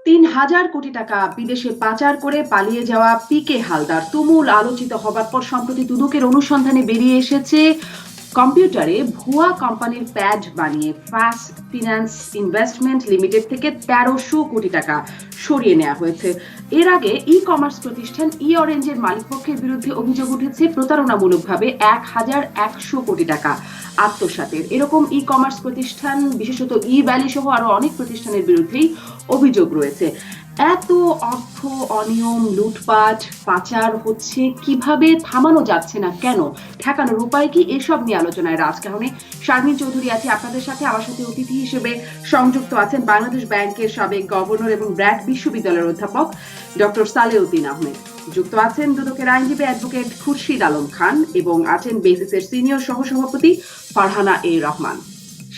৩,০০০ কোটি টাকা বিদেশে পাচার করে পালিয়ে যাওয়া পিকে হালদার তুমুল আলোচিত হবার পর সম্প্রতি দুদকের অনুসন্ধানে বেরিয়ে এসেছে কম্পিউটারে ভুয়া কোম্পানির প্যাড বানিয়ে ফাস্ট ফিন্যান্স ইনভেস্টমেন্ট লিমিটেড থেকে ১৩০০ কোটি টাকা সরিয়ে নেওয়া হয়েছে। এর আগে ই কমার্স প্রতিষ্ঠান ই অরেঞ্জের মালিকপক্ষের বিরুদ্ধে অভিযোগ উঠেছে প্রতারণামূলকভাবে ১,১০০ কোটি টাকা আত্মসাতের। এরকম ই কমার্স প্রতিষ্ঠান বিশেষত ই ভ্যালি সহ আরো অনেক প্রতিষ্ঠানের বিরুদ্ধেই অভিযোগ রয়েছে। এত অর্থ অনিয়ম, লুটপাট, পাচার হচ্ছে, কিভাবে থামানো যাচ্ছে না কেন, ঠেকানোর উপায় কি, এসব নিয়ে আলোচনায় রাজকাহনে শারমিন চৌধুরী আছে আপনাদের সাথে। আমার সাথে অতিথি হিসেবে সংযুক্ত আছেন বাংলাদেশ ব্যাংকের সাবেক গভর্নর এবং ব্র্যাক বিশ্ববিদ্যালয়ের অধ্যাপক ডক্টর সালেউদ্দিন আহমেদ। যুক্ত আছেন দুদকের আইনজীবী অ্যাডভোকেট খুরশিদ আলম খান এবং আছেন বেসিসের সিনিয়র সহসভাপতি ফারহানা এ রহমান।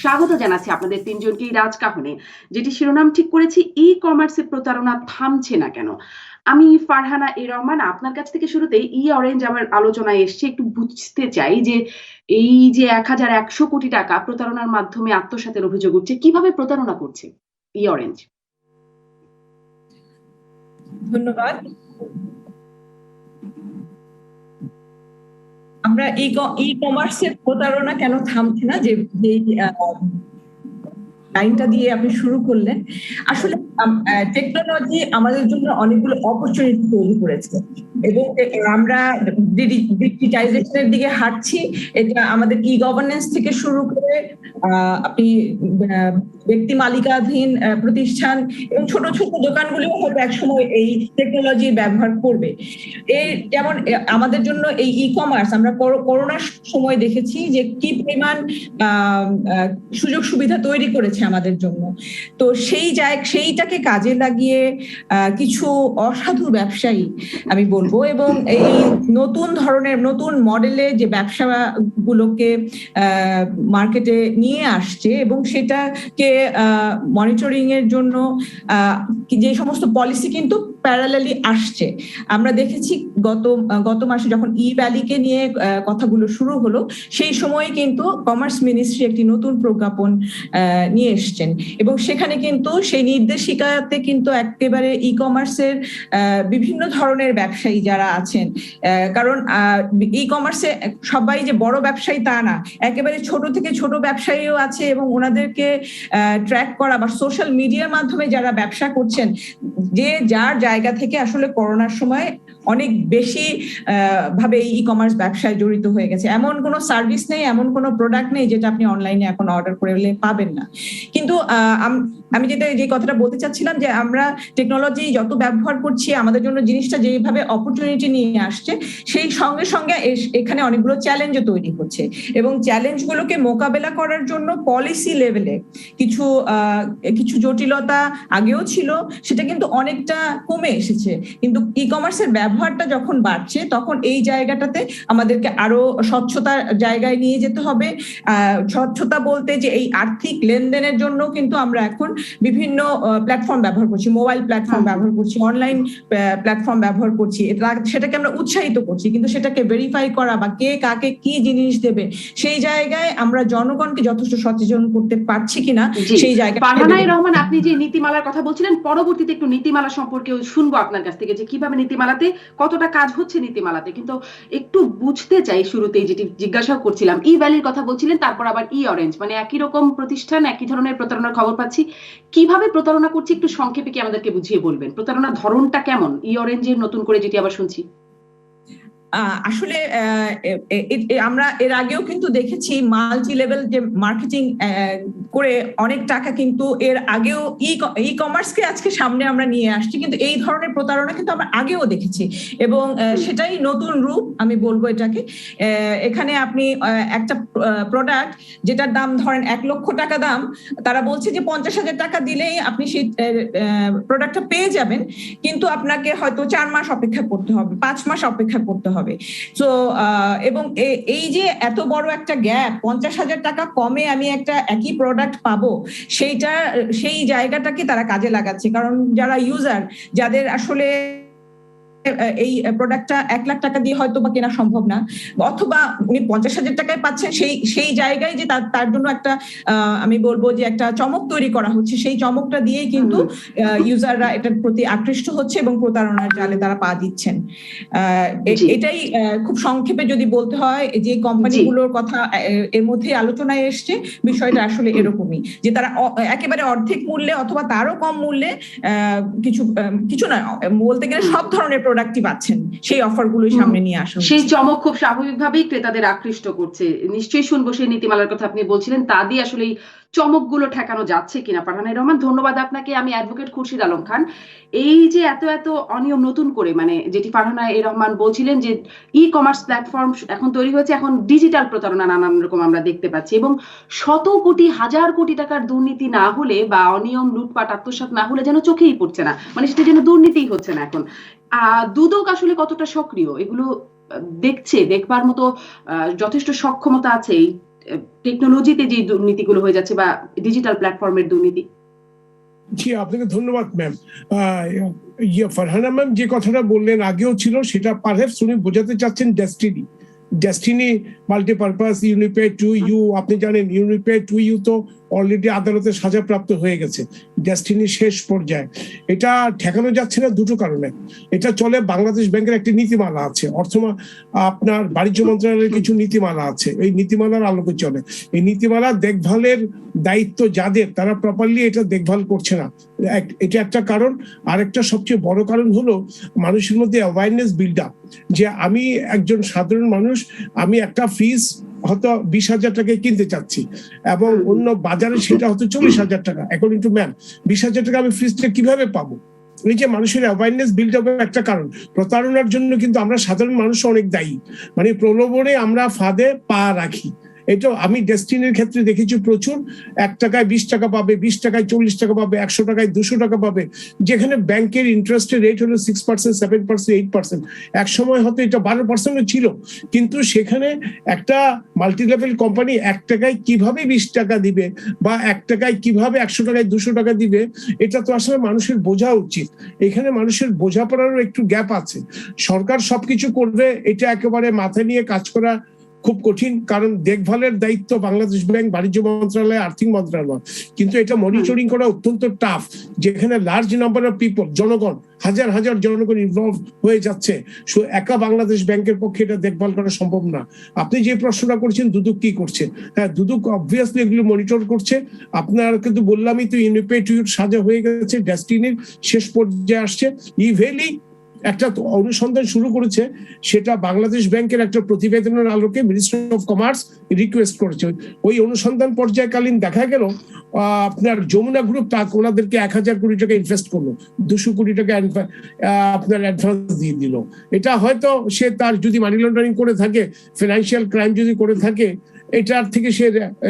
স্বাগত জানাচ্ছি আপনাদের তিনজনকেই রাজকাহনে, যেটি শিরোনাম ঠিক করেছি ই কমার্সের প্রতারণা থামছে না কেন। আমি ফারহানা এ রহমান, আপনার কাছ থেকে শুরুতে ই অরেঞ্জ আমার আলোচনায় এসছে, একটু বুঝতে চাই যে এই যে ১,১০০ কোটি টাকা প্রতারণার মাধ্যমে আত্মসাতের অভিযোগ উঠছে, কিভাবে প্রতারণা করছে ই অরেঞ্জ? ধন্যবাদ। আমরা ই কমার্সের প্রতারণা কেন থামছে না, যে লাইনটা দিয়ে আপনি শুরু করলেন, আসলে টেকনোলজি আমাদের জন্য অনেকগুলো অপরচুনিটি তৈরি করেছে এবং আমরা ডিজিটাইজেশনের দিকে হাঁটছি। এটা আমাদের ই গভর্নেন্স থেকে শুরু করে আপনি ব্যক্তি মালিকাধীন প্রতিষ্ঠান এবং ছোট ছোট দোকানগুলো হয়তো একসময় এই টেকনোলজি ব্যবহার করবে। এই যেমন আমাদের জন্য এই ই কমার্স আমরা করোনার সময় দেখেছি যে কি পরিমাণ সুযোগ সুবিধা তৈরি করেছে আমাদের জন্য। তো সেইটাকে কাজে লাগিয়ে কিছু অসাধু ব্যবসায়ী আমি বলবো এবং এই নতুন ধরনের নতুন মডেলে যে ব্যবসা গুলোকে মার্কেটে নিয়ে আসছে এবং সেটাকে মনিটরিং এর জন্য যে সমস্ত পলিসি কিন্তু প্যারালালি আসছে। আমরা দেখেছি গত মাসে যখন ই ভ্যালিকে নিয়ে কথাগুলো শুরু হলো, সেই সময় কিন্তু কমার্স মিনিস্ট্রি একটি নতুন প্রজ্ঞাপন নিয়ে এসছেন এবং সেখানে কিন্তু সেই নির্দেশিকাতে কিন্তু একেবারে ই কমার্সের বিভিন্ন ধরনের ব্যবসায়ী যারা আছেন, কারণ ই কমার্সে সবাই যে বড় ব্যবসায়ী তা না, একেবারে ছোট থেকে ছোট ব্যবসায়ীও আছে এবং ওনাদেরকে ট্র্যাক করা বা সোশ্যাল মিডিয়ার মাধ্যমে যারা ব্যবসা করছেন, যে যার জায়গা থেকে আসলে করোনার সময় অনেক বেশি ভাবে ই কমার্স ব্যবসায় জড়িত হয়ে গেছে। এমন কোনো সার্ভিস নেই, এমন কোনো প্রোডাক্ট নেই যেটা আপনি অনলাইনে এখন অর্ডার করলে পাবেন না। কিন্তু আমি যে কথাটা বলতে চাচ্ছিলাম যে আমরা টেকনোলজি যত ব্যবহার করছি আমাদের জন্য জিনিসটা যেভাবে অপরচুনিটি নিয়ে আসছে, সেই সঙ্গে সঙ্গে এখানে অনেকগুলো চ্যালেঞ্জও তৈরি হচ্ছে এবং চ্যালেঞ্জগুলোকে মোকাবেলা করার জন্য পলিসি লেভেলে কিছু জটিলতা আগেও ছিল, সেটা কিন্তু অনেকটা কমে এসেছে। কিন্তু ই কমার্সের ব্যবহারটা যখন বাড়ছে তখন এই জায়গাটাতে আমাদেরকে আরো স্বচ্ছতার জায়গায় নিয়ে যেতে হবে। স্বচ্ছতা বলতে যে এই আর্থিক লেনদেনের জন্য কিন্তু আমরা এখন বিভিন্ন প্ল্যাটফর্ম ব্যবহার করছি, মোবাইল প্ল্যাটফর্ম ব্যবহার করছি, অনলাইন প্ল্যাটফর্ম ব্যবহার করছি, সেটাকে আমরা উৎসাহিত করছি, কিন্তু সেটাকে ভেরিফাই করা বা কে কাকে কি জিনিস দেবে সেই জায়গায় আমরা জনগণকে যথেষ্ট সচেতন করতে পারছি কিনা সেই জায়গায়। ফারহানা রহমান, আপনি যে নীতিমালার কথা বলছিলেন, পরবর্তীতে একটু নীতিমালা সম্পর্কে শুনবো আপনার কাছ থেকে যে কিভাবে নীতিমালাতে কতটা কাজ হচ্ছে নীতিমালাতে, কিন্তু একটু বুঝতে চাই শুরুতেই যেটি জিজ্ঞাসা করছিলাম, ই ভ্যালির কথা বলছিলেন, তারপর আবার ই অরেঞ্জ, মানে একই রকম প্রতিষ্ঠান, একই ধরনের প্রতারণার খবর পাচ্ছি। কিভাবে প্রতারণা করছে একটু সংক্ষেপে কি আমাদেরকে বুঝিয়ে বলবেন? প্রতারণার ধরনটা কেমন ই অরেঞ্জের নতুন করে যেটি আবার শুনছি? আসলে আমরা এর আগেও কিন্তু দেখেছি মাল্টি লেভেল যে মার্কেটিং করে অনেক টাকা কিন্তু এর আগেও ই কমার্সকে আজকে সামনে আমরা নিয়ে আসছি, কিন্তু এই ধরনের প্রতারণা কিন্তু আমরা আগেও দেখেছি এবং সেটাই নতুন রূপ আমি বলবো এটাকে। এখানে আপনি একটা প্রোডাক্ট যেটার দাম ধরেন ১,০০,০০০ টাকা দাম, তারা বলছে যে ৫০,০০০ টাকা দিলেই আপনি সেই প্রোডাক্টটা পেয়ে যাবেন, কিন্তু আপনাকে হয়তো ৪ মাস অপেক্ষা করতে হবে, ৫ মাস অপেক্ষা করতে হবে। তো এবং এই যে এত বড় একটা গ্যাপ, ৫০,০০০ টাকা কমে আমি একটা একই প্রোডাক্ট পাবো, সেই জায়গাটাকে তারা কাজে লাগাচ্ছে। কারণ যারা ইউজার, যাদের আসলে এই প্রোডাক্টটা 1 লাখ টাকা দিয়ে হয়তো বা কেনা সম্ভব না, অথবা উনি 50,000 টাকায় পাচ্ছেন, সেই জায়গায় যে তার জন্য একটা আমি বলবো যে একটা চমক তৈরি করা হচ্ছে, সেই চমকটা দিয়েই কিন্তু ইউজাররা এটার প্রতি আকৃষ্ট হচ্ছে এবং প্রতারণার জালে তারা পা দিচ্ছেন। এটাই খুব সংক্ষেপে যদি বলতে হয়, যে কোম্পানিগুলোর কথা এর মধ্যে আলোচনায় এসছে, বিষয়টা আসলে এরকমই, যে তারা একেবারে অর্ধেক মূল্যে অথবা তারও কম মূল্যে কিছু না বলতে গেলে সব ধরনের প্রোডাক্টই পাচ্ছেন, সেই অফারগুলোই সামনে নিয়ে আসা। সেই চমক খুব স্বাভাবিকভাবেই ক্রেতাদের আকৃষ্ট করছে। নিশ্চয়ই শুনবো সেই নীতিমালার কথা আপনি বলছিলেন, তা দিয়ে আসলে এই চমকগুলো ঠেকানো যাচ্ছে কিনা। ফারহানা রহমান, ধন্যবাদ আপনাকে। আমি অ্যাডভোকেট খুরশিদ আলম খান। এই যে এত অনিয়ম নতুন করে, মানে যেটি ফারহানা রহমান বলছিলেন যে ই কমার্স প্ল্যাটফর্ম এখন তৈরি হয়েছে, এখন ডিজিটাল প্রতারণা নানান রকম আমরা দেখতে পাচ্ছি, এবং শত কোটি হাজার কোটি টাকার দুর্নীতি না হলে বা অনিয়ম লুটপাট আত্মসাৎ না হলে যেন চোখেই পড়ছে না, মানে সেটা যেন দুর্নীতিই হচ্ছে না এখন। দুদক আসলে কতটা সক্রিয় এগুলো দেখছে, দেখবার মতো যথেষ্ট সক্ষমতা আছে এই টেকনোলজিতে যে দুর্নীতিগুলো হয়ে যাচ্ছে বা ডিজিটাল প্ল্যাটফর্মের দুর্নীতি? জি, আপনাকে ধন্যবাদ ম্যাম। ফারহানা ম্যাম যে কথাটা বললেন আগেও ছিল, সেটা পারহ্যাপস উনি বোঝাতে চাচ্ছেন ডেস্টিনি মাল্টিপারপাস ইউনিপে টু ইউ। আপনি জানেন ইউনিপে টু ইউ তো অলরেডি আদালতে সাজাপ্রাপ্ত হয়ে গেছে, ডেস্টিনি শেষ পর্যায়ে। এটা ঠেকানো যাচ্ছে না দুটো কারণে। এটা চলে বাংলাদেশ ব্যাংকের একটি নীতিমালা আছে, আপনার বাণিজ্য মন্ত্রণালয়ের কিছু নীতিমালা আছে, এই নীতিমালার আলোকে চলে। এই নীতিমালা দেখভালের দায়িত্ব যাদের, তারা প্রপারলি এটা দেখভাল করছে না, এটা একটা কারণ। আরেকটা সবচেয়ে বড় কারণ হলো মানুষের মধ্যে অ্যাওয়ারনেস বিল্ড আপ, যে আমি একজন সাধারণ মানুষ, আমি একটা ফ্রিজ হয়তো 20,000 টাকায় কিনতে চাচ্ছি এবং অন্য বাজারে সেটা হয়তো 40,000 টাকা। অ্যাকর্ডিং টু ম্যাম 20,000 টাকা আমি ফ্রিজটা কিভাবে পাবো? এই যে মানুষের অ্যাওয়ারনেস বিল্ড আপ একটা কারণ। প্রতারণার জন্য কিন্তু আমরা সাধারণ মানুষ অনেক দায়ী, মানে প্রলোভনে আমরা ফাঁদে পা রাখি। এটা আমি ডেস্টিনির ক্ষেত্রে দেখেছি প্রচুর। 1 টাকায় 20 টাকা পাবে, 20 টাকায় 40 টাকা পাবে, 100 টাকায় 200 টাকা পাবে, যেখানে ব্যাংকের ইন্টারেস্টের রেট হলো 6%, 7%, 8%। এক সময় হয়তো এটা 12% ছিল, কিন্তু সেখানে একটা মাল্টি লেভেল কোম্পানি 1 টাকায় কিভাবে 20 টাকা দিবে বা 1 টাকায় কিভাবে 100 টাকায় 200 টাকা দিবে, এটা তো আসলে মানুষের বোঝা উচিত। এখানে মানুষের বোঝাপড়ারও একটু গ্যাপ আছে। সরকার সবকিছু করবে এটা একেবারে মাথায় নিয়ে কাজ করা খুব কঠিন, কারণ দেখভালের দায়িত্ব বাংলাদেশ ব্যাংক, বাণিজ্য মন্ত্রণালয়, আর্থিক মন্ত্রণালয়, কিন্তু এটা মনিটরিং করা অত্যন্ত টাফ, যেখানে লার্জ নাম্বার অফ পিপল, জনগণ, হাজার হাজার জনগণ ইনভলভ হয়ে যাচ্ছে। একা বাংলাদেশ ব্যাংকের পক্ষে এটা দেখভাল করা সম্ভব না। আপনি যে প্রশ্নটা করছেন দুদক কি করছে, হ্যাঁ দুদক অবভিয়াসলি এগুলো মনিটর করছে। আপনার কিন্তু বললামই তো, ইউনিপে টু ইউর সাজা হয়ে গেছে, ডেস্টিনির শেষ পর্যায়ে আসছে। ইভেলি একটা অনুসন্ধান শুরু করেছে, সেটা বাংলাদেশ ব্যাংকের একটা প্রতিবেদনের আলোকে মিনিস্ট্রি অফ কমার্স রিকোয়েস্ট করেছে। ওই অনুসন্ধান পর্যায়কালীন দেখা গেল আপনার যমুনা গ্রুপ ওনাদেরকে 1,000 কোটি টাকা ইনভেস্ট করলো, 200 কোটি টাকা আপনার অ্যাডভান্স দিয়ে দিল। এটা হয়তো সে তার যদি মানি লন্ডারিং করে থাকে, ফিনান্সিয়াল ক্রাইম যদি করে থাকে, এটার থেকে সে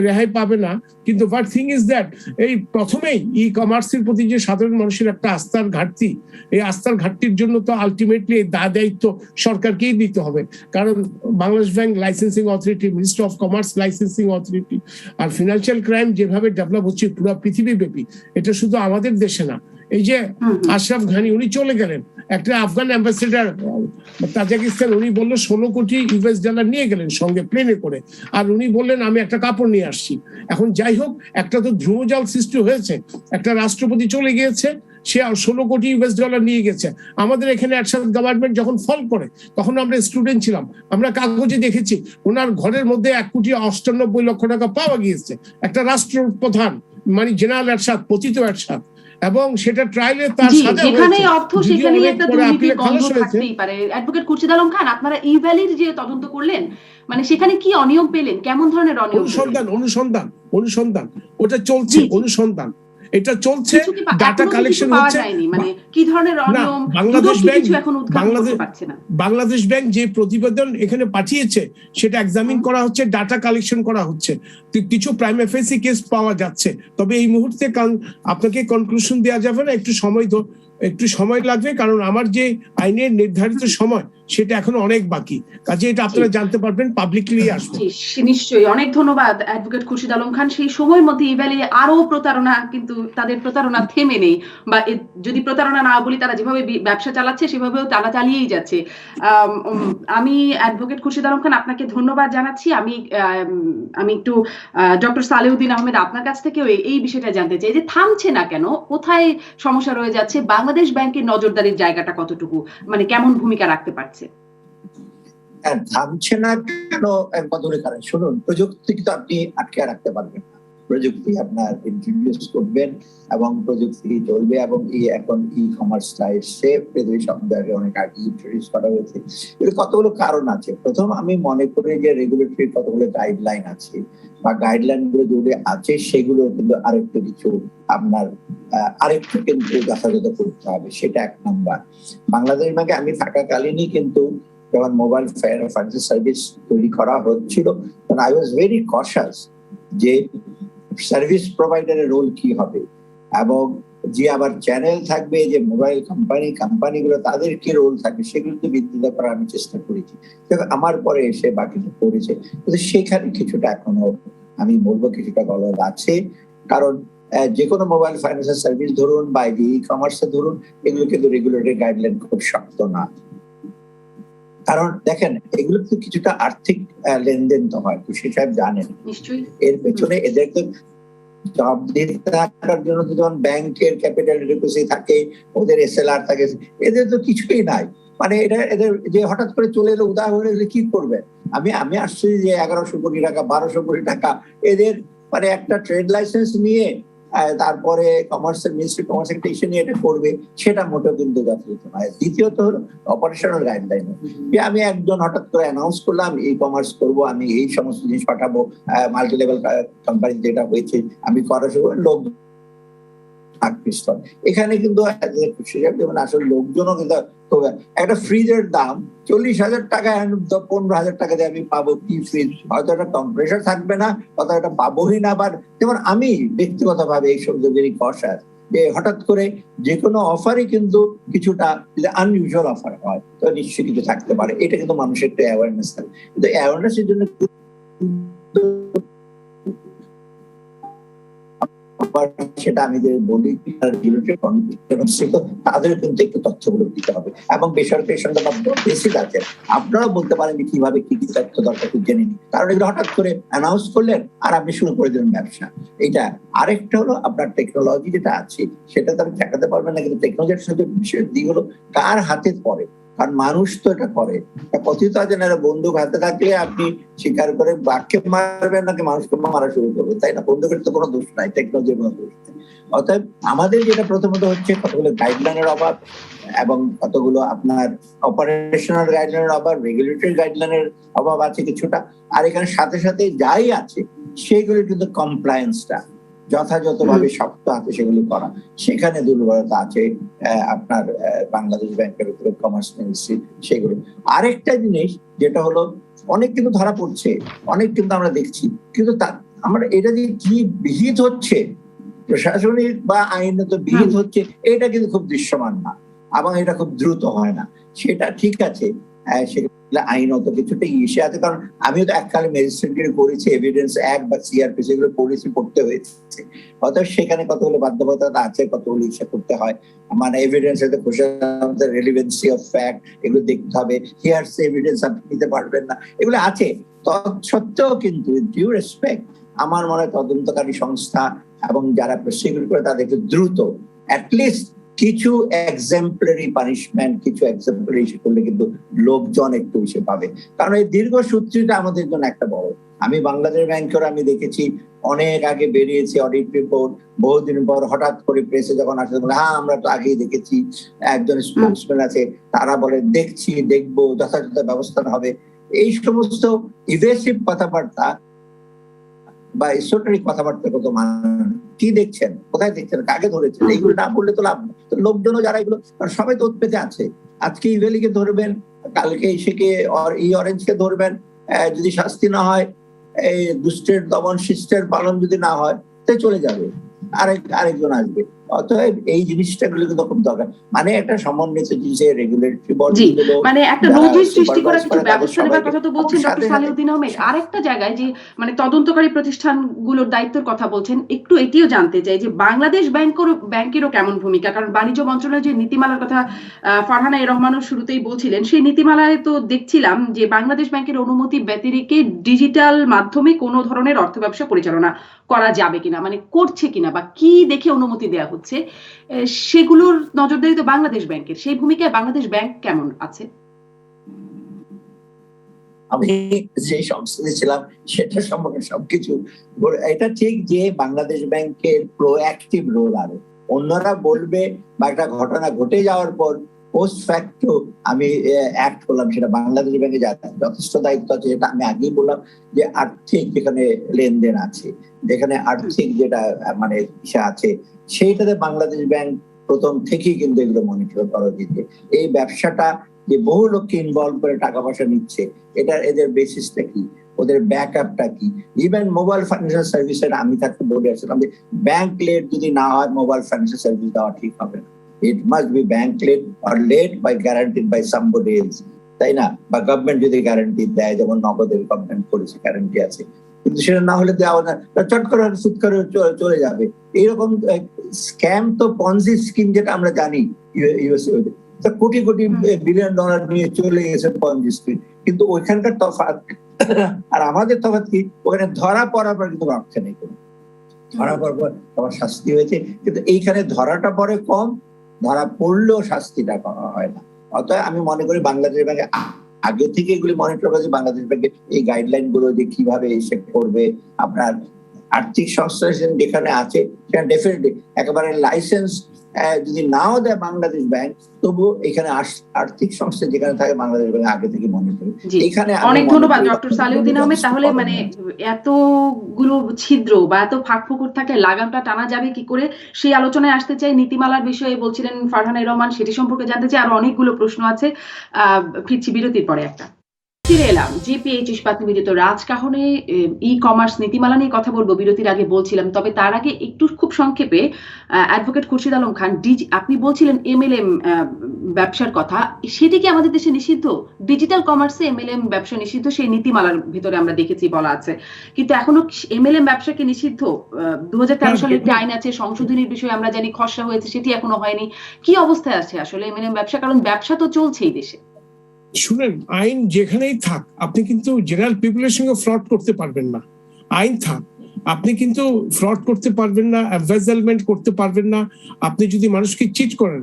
রেহাই পাবে না। কিন্তু বাট থিং ইজ দ্যাট, এই প্রথমেই ই কমার্সের প্রতি যে সাধারণ মানুষের একটা আস্থার ঘাটতি, এই আস্থার ঘাটতির জন্য তো আলটিমেটলি এই দায়িত্ব সরকারকেই দিতে হবে। কারণ Bangladesh bank licensing authority, ministry of commerce licensing authority, আর ফিনান্সিয়াল ক্রাইম যেভাবে ডেভেলপ হচ্ছে পুরো পৃথিবীব্যাপী, এটা শুধু আমাদের দেশে না। এই যে আশরাফ ঘানি উনি চলে গেলেন, একটা আফগান অ্যাম্বাসেডার তাজিকিস্তান, উনি বললো 16 কোটি ইউএস ডলার নিয়ে গেলেন সঙ্গে প্লেনে করে, আর উনি বললেন আমি একটা কাপড় নিয়ে আসছি। এখন যাই হোক, একটা তো ধ্রুবজাল সৃষ্টি হয়েছে, একটা রাষ্ট্রপতি চলে গিয়েছে, সে 16 কোটি ইউএস ডলার নিয়ে গেছে। আমাদের এখানে একসাথে গভর্নমেন্ট যখন ফল করে, তখন আমরা স্টুডেন্ট ছিলাম, আমরা কাগজে দেখেছি ওনার ঘরের মধ্যে 1,98,00,000 টাকা পাওয়া গিয়েছে, একটা রাষ্ট্রপ্রধান মানে জেনারেল এরশাদ, পতিত এরশাদ, এবং সেটা ট্রায়ালে তার সাজা হয়েছে। যেখানে অর্থ সেখানেই একটা দুর্নীতির গন্ধ থাকতেই পারে। অ্যাডভোকেট খুরশিদ আলম খান, আপনারা ইভ্যালির যে তদন্ত করলেন, মানে সেখানে কি অনিয়ম পেলেন, কেমন ধরনের অনিয়ম? অনুসন্ধান ওটা চলছে, অনুসন্ধান এটা চলছে, ডাটা কালেকশন হচ্ছে। মানে কি ধরনের অনিয়ম বাংলাদেশ ব্যাংক যে প্রতিবেদন এখানে পাঠিয়েছে সেটা এক্সামিন করা হচ্ছে, ডাটা কালেকশন করা হচ্ছে, কিছু প্রাইমা ফেসি কেস পাওয়া যাচ্ছে। তবে এই মুহূর্তে আপনাকে কনক্লুশন দেওয়া যাবে না, একটু সময় একটু সময় লাগবে, কারণ আমার যে আইনের নির্ধারিত সময় সেটা এখনো অনেক বাকি। কাজে এটা আপনারা জানতে পারবেন, পাবলিকলি আসবে। নিশ্চয়ই, অনেক ধন্যবাদ অ্যাডভোকেট খুরশিদ আলম খান। সেই সময়ের মধ্যে ইভ্যালি আরো প্রতারণা, কিন্তু তাদের প্রতারণা থেমে নেই, বা যদি প্রতারণা না বলি, তারা যেভাবে ব্যবসা চালাচ্ছে সেভাবেও তারা চালিয়েই যাচ্ছে। আমি অ্যাডভোকেট খুরশিদ আলম খান আপনাকে ধন্যবাদ জানাচ্ছি। আমি একটু ডক্টর সালেউদ্দিন আহমেদ আপনার কাছ থেকেও এই বিষয়টা জানতে চাই যে থামছে না কেন, কোথায় সমস্যা রয়ে যাচ্ছে, বাংলাদেশ ব্যাংকের নজরদারির জায়গাটা কতটুকু, মানে কেমন ভূমিকা রাখতে পারছে? থামছে না কেন এক বদলের কারণ, শুনুন, প্রযুক্তি কিন্তু আপনি আটকে রাখতে পারবেন না। প্রযুক্তি আপনার ইন্ট্রোডিউস করবেন এবং প্রযুক্তি চলবে, এবং এখন কমার্সটা এসছে, পৃথিবীর সব জায়গায় অনেক আগে ইন্ট্রোডিউস করা হয়েছে। এর কতগুলো কারণ আছে। প্রথম, আমি মনে করি যে রেগুলেটরি কতগুলো গাইডলাইন আছে, বা গাইডলাইন গুলো যেগুলো আছে সেগুলো কিন্তু আরেকটু কিছু আপনার আরেকটু কিন্তু যথাযথ করতে হবে, সেটা এক নাম্বার। বাংলাদেশ ব্যাংকে আমি থাকাকালীনই কিন্তু যখন মোবাইল ফাইন্যান্সিয়াল সার্ভিস তৈরি করা হচ্ছিল, তখন আই ওয়াজ ভেরি কশাস যে সার্ভিস প্রোভাইডারের রোল কি হবে, এবং যে আবার চ্যানেল থাকবে, যে মোবাইল কোম্পানিগুলো তাদের কি রোল থাকবে, সেগুলো তো বিদ্যুৎ করার আমি চেষ্টা করেছি। আমার পরে এসে বাকিটা করেছে, কিন্তু সেখানে কিছুটা এখনো আমি বলবো কিছুটা গলদ আছে। কারণ যে কোনো মোবাইল ফাইন্যান্সিয়াল সার্ভিস ধরুন বা ই কমার্সে ধরুন, এগুলো কিন্তু রেগুলেটরি গাইডলাইন খুব শক্ত না। কারণ দেখেন, এগুলো তো কিছুটা আর্থিক লেনদেন তো হয়, খুশি সাহেব জানেন। এর পেছনে এদের তো জবাবদিহি থাকার জন্য তো যখন ব্যাংকের ক্যাপিটাল এডিকুয়েসি থাকে, ওদের এসএলআর থাকে, এদের তো কিছুই নাই। মানে এটা এদের যে হঠাৎ করে চলে এলো, উদয় হয়ে গেলে কি করবে? আমি আসছি যে 1100 কোটি টাকা 1200 কোটি টাকা এদের, মানে একটা ট্রেড লাইসেন্স নিয়ে তারপরে মিনিস্ট্রি কমার্স একটা ইস্যু নিয়ে এটা করবে, সেটা মোটেও কিন্তু যথাযথ নয়। দ্বিতীয়ত হলো অপারেশনাল গাইডলাইন, যে আমি একজন হঠাৎ করে অ্যানাউন্স করলাম ই কমার্স করবো, আমি এই সমস্ত জিনিস পাঠাবো, মাল্টি লেভেল কোম্পানি যেটা হয়েছে আমি করার সময় লোক এখানে কিন্তু আসলে লোকজনও কিন্তু একটা ফ্রিজের দাম 40,000 টাকা, 15,000 টাকা দিয়ে আমি পাবো কি ফ্রিজ? হয়তো একটা কম্প্রেসার থাকবে না, হয়তো এটা পাবোই না। আবার যেমন আমি ব্যক্তিগত ভাবে এই সব যোগেরই কষার, যে হঠাৎ করে যে কোনো অফারই কিন্তু কিছুটা আনইউজুয়াল অফার হয়, তো নিশ্চয়ই কিছু থাকতে পারে। এটা কিন্তু মানুষের একটা অ্যাওয়ারনেস থাকে, কিন্তু অ্যাওয়ারনেসের জন্য সেটা আমি যে বলি তাদের কিন্তু একটু তথ্যগুলো দিতে হবে, এবং বেসরকারি সঙ্গে বেশি আছে, আপনারা বলতে পারেন যে কিভাবে কি কি তথ্য দরকার জেনে নিন। কারণ এগুলো হঠাৎ করে অ্যানাউন্স করলেন আর আপনি শুরু করে দিলেন ব্যবসা। এটা আরেকটা হলো আপনার টেকনোলজি যেটা আছে, সেটা তো আপনি দেখাতে পারবেন না, কিন্তু টেকনোলজির সাথে বিষয়ের দিক হলো কার হাতে পড়ে, কারণ মানুষ তো এটা করে। কথিত আছে না, বন্দুক হাতে থাকলে আপনি স্বীকার করে বাক্যে মারবেন নাকি মানুষকে মারা শুরু করবে, তাই না? বন্দুকের তো কোনো দোষ নাই, টেকনোলজির কোনো দোষ নেই। অতএব আমাদের যেটা প্রথমত হচ্ছে কতগুলো গাইডলাইনের অভাব, এবং কতগুলো আপনার অপারেশনাল গাইডলাইনের অভাব, রেগুলেটরি গাইডলাইনের অভাব আছে কিছুটা। আর এখানে সাথে সাথে যাই আছে সেইগুলো কিন্তু কমপ্লায়েন্সটা যথাযথভাবে শক্ত হাতে সেগুলো করা, সেখানে দুর্বলতা আছে আপনার বাংলাদেশ ব্যাংকের উপরে, কমার্স মিনিস্ট্রি, সেগুলো। আরেকটা জিনিস যেটা হলো, অনেক কিন্তু ধরা পড়ছে, অনেক কিন্তু আমরা দেখছি, কিন্তু আমরা এটা যে কি বিহিত হচ্ছে প্রশাসনিক বা আইনত বিহিত হচ্ছে, এটা কিন্তু খুব দৃশ্যমান না, এবং এটা খুব দ্রুত হয় না। সেটা ঠিক আছে, আইনত কিছুটা ইসে আছে, কারণ আমিও তো এককালে ম্যাজিস্ট্রেট করেছি, এভিডেন্স অ্যাক্ট বা সিআরপি সেগুলো পড়তে হয়েছে। অতএব সেখানে কতগুলো বাধ্যবাধকতা আছে, কতগুলো ইসে করতে হয়, মানে এভিডেন্স রেলিভেন্সি অফ ফ্যাক্ট এগুলো দেখতে হবে, হিয়ারসে এভিডেন্স আপনি নিতে পারবেন না, এগুলো আছে। তৎসত্ত্বেও কিন্তু ডিউ রেসপেক্ট, আমার মনে হয় তদন্তকারী সংস্থা এবং যারা প্রসিকিউট করে তাদেরকে দ্রুত অ্যাটলিস্ট কিছু এক্সাম্পলারি পানিশমেন্ট, কিছু এক্সাম্পলারি ইস্যু করলে কিন্তু লোকজন একটু বেশি পাবে। কারণ এই দীর্ঘসূত্রিটা আমাদের জন্য একটা বড়। আমি বাংলাদেশ ব্যাংকের আমি দেখেছি অনেক আগে বেরিয়েছে অডিট রিপোর্ট, বহুদিন পর হঠাৎ করে প্রেসে যখন আসে, হ্যাঁ আমরা তো আগেই দেখেছি, একজন স্পোকসম্যান আছে, তারা বলে দেখছি, দেখবো, যথাযথ ব্যবস্থা হবে। এই সমস্ত ইভেসিভ কথাবার্তা বা এসোটারিক কথাবার্তা কত কি দেখছেন, কোথায় দেখছেন, কাকে ধরেছেন, এইগুলো না বললে তো লাভ নেই। তো লোকজনও যারা এগুলো, সবাই তো উৎপেতে আছে, আজকে ইভেলিকে ধরবেন, কালকে ইসেকে এই অরেঞ্জকে ধরবেন, যদি শাস্তি না হয়, এই দুষ্টের দমন শিষ্টের পালন যদি না হয়, তাই চলে যাবে, আরেকজন আসবে। অতএব এই জিনিসটাগুলো কিন্তু খুব দরকার, মানে একটা সমন্বিত জিনিসের রেগুলেটরি বডি জি, গুলো মানে একটা যারা নজির সৃষ্টি করা supervise কিছু করে তাদের ব্যবস্থা নেবার সবাইকে, কথা তো এবং বলছেন ডক্টর সাথে সাথে সালেউদ্দিন আহমেদ। আরেকটা জায়গায় যে মানে তদন্তকারী প্রতিষ্ঠানগুলোর দায়িত্বের কথা বলছেন, একটু এটিও জানতে চাই যে বাংলাদেশ ব্যাংকেরও কেমন ভূমিকা, কারণ বাণিজ্য মন্ত্রণালয়ের যে নীতিমালার কথা ফারহানা এ রহমানও শুরুতেই বলছিলেন, সেই নীতিমালায় তো দেখছিলাম যে বাংলাদেশ ব্যাংকের অনুমতি ব্যতিরেকে ডিজিটাল মাধ্যমে কোনো ধরনের অর্থ ব্যবসা পরিচালনা করা যাবে কিনা, মানে করছে কিনা বা কি দেখে অনুমতি দেওয়া হচ্ছে, সেগুলোর নজরদারি তো বাংলাদেশ ব্যাংকের। সেই ভূমিকায় বাংলাদেশ ব্যাংক কেমন আছে? আমি যে সংস্থাতে ছিলাম সেটা সম্পর্কে সবকিছু এটা ঠিক যে বাংলাদেশ ব্যাংকের প্রোঅ্যাক্টিভ রোল, আরো অন্যরা বলবে বা একটা ঘটনা ঘটে যাওয়ার পর পোস্ট ফ্যাক্টো আমি অ্যাক্ট করলাম, সেটা বাংলাদেশ ব্যাংকে যথেষ্ট দায়িত্ব আছে। যেটা আমি আগেই বললাম যে আর্থিক যেখানে লেনদেন আছে, যেখানে আর্থিক যেটা মানে দিশা আছে, সেইটাতে বাংলাদেশ ব্যাংক প্রথম থেকেই কিন্তু এগুলো মনিটর করা উচিত। এই ব্যবসাটা যে বহু লোককে ইনভলভ করে টাকা পয়সা নিচ্ছে, এটা এদের বেসিসটা কি, ওদের ব্যাকআপটা কি। ইভেন মোবাইল ফাইন্যান্সিয়াল সার্ভিসের আমি তাকে বলে আসছিলাম যে ব্যাংক লেড যদি না হয় মোবাইল ফাইন্যান্সিয়াল সার্ভিস দেওয়া ঠিক হবে না। It must be bank led or led by guaranteed by somebody else, তাই না? বা গভর্নমেন্ট যদি গ্যারান্টি দেয়, যেমন নগদের গভর্নমেন্ট পলিসি গ্যারান্টি আছে, কিন্তু সেটা না হলে দেওয়া না, চট করে সুদ করে চলে যাবে। এইরকম স্ক্যাম তো পনজি স্কিম যেটা আমরা জানি USA, crore crore billion dollar নিয়ে চলে গেছে পনজি স্কিম, কিন্তু ওইখানকার তফাৎ আর আমাদের তফাৎ কি, ওখানে ধরা পড়ার পর কিন্তু রক্ষা নেই, কোনো ধরা পড়ার পর আমার শাস্তি হয়েছে, কিন্তু এইখানে ধরাটা পরে কম, ধরা পড়লেও শাস্তিটা করা হয় না। অতএব আমি মনে করি বাংলাদেশ ব্যাংকে আগে থেকে এগুলি মনিটর করেছে, বাংলাদেশ ব্যাংকে এই গাইডলাইন গুলো যে কিভাবে এসে করবে। আপনার আর্থিক সংস্থা যেখানে আছে সেখানে ডেফিনেটলি একেবারে লাইসেন্স যদি নাও দেয় বাংলাদেশ ব্যাংক, তবুও এখানে আর্থিক সংস্থা যেখানে থাকে বাংলাদেশ ব্যাংক আগে থেকে মনিটর। এখানে অনেক ধন্যবাদ ডক্টর সালেউদ্দিন আহমেদ। তাহলে মানে এতগুলো ছিদ্র বা এত ফাঁক ফোকর থাকলে লাগামটা টানা যাবে কি করে, সেই আলোচনায় আসতে চাই। নীতিমালার বিষয়ে বলছিলেন ফারহানা রহমান, সেটি সম্পর্কে জানতে চাই। আর অনেকগুলো প্রশ্ন আছে, ফিরছি বিরতির পরে একটা। ফিরে এলাম জিপিএইচ ইস্পাত নিবেদিত রাজকাহনে ই কমার্স নীতিমালা নিয়ে কথা বলবো, বিরতির আগে বলছিলাম। তবে তার আগে একটু খুব সংক্ষেপে অ্যাডভোকেট খুরশিদ আলম খান, আপনি বলছিলেন এমএলএম ব্যবসার কথা, সেটি কি আমাদের দেশে নিষিদ্ধ? ডিজিটাল কমার্সে এমএলএম ব্যবসা নিষিদ্ধ, সেই নীতিমালার ভিতরে আমরা দেখেছি বলা আছে, কিন্তু এখনো এমএলএম ব্যবসা কি নিষিদ্ধ? 2013 সালে একটি আইন আছে, সংশোধনীর বিষয়ে আমরা জানি খসড়া হয়েছে, সেটি এখনো হয়নি। কি অবস্থায় আছে আসলে এমএলএম ব্যবসা? কারণ ব্যবসা তো চলছেই দেশে। শুনেন, আইন যেখানেই থাক আপনি কিন্তু জেনারেল পিপলের সঙ্গে ফ্রড করতে পারবেন না। আইন থাক, আপনি কিন্তু ফ্রড করতে পারবেন না, অ্যাডভাইজারমেন্ট করতে পারবেন না। আপনি যদি মানুষকে চিট করেন,